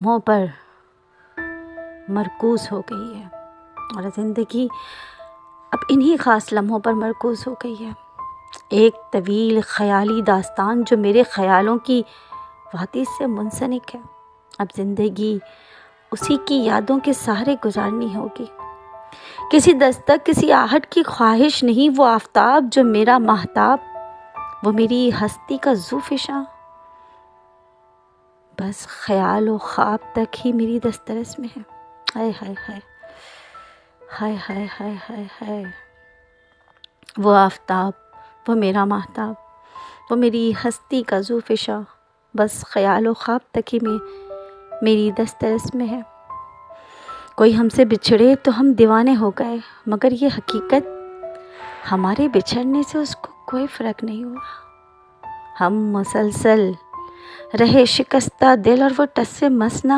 لمحوں پر مرکوز ہو گئی ہے، اور زندگی اب انہی خاص لمحوں پر مرکوز ہو گئی ہے۔ ایک طویل خیالی داستان جو میرے خیالوں کی وادی سے منسلک ہے، اب زندگی اسی کی یادوں کے سہارے گزارنی ہوگی۔ کسی دستک، کسی آہٹ کی خواہش نہیں، وہ آفتاب جو میرا ماہتاب، وہ میری ہستی کا ذوفشاں، بس خیال و خواب تک ہی میری دسترس میں ہے۔ ہائے ہائے ہائے ہائے ہائے ہائے ہائے ہائے، وہ آفتاب، وہ میرا ماہتاب، وہ میری ہستی کا ذوفشاں، بس خیال و خواب تک ہی میری دسترس میں ہے۔ کوئی ہم سے بچھڑے تو ہم دیوانے ہو گئے، مگر یہ حقیقت ہمارے بچھڑنے سے اس کو کوئی فرق نہیں ہوا۔ ہم مسلسل رہے شکستہ دل، اور وہ ٹس سے مس نہ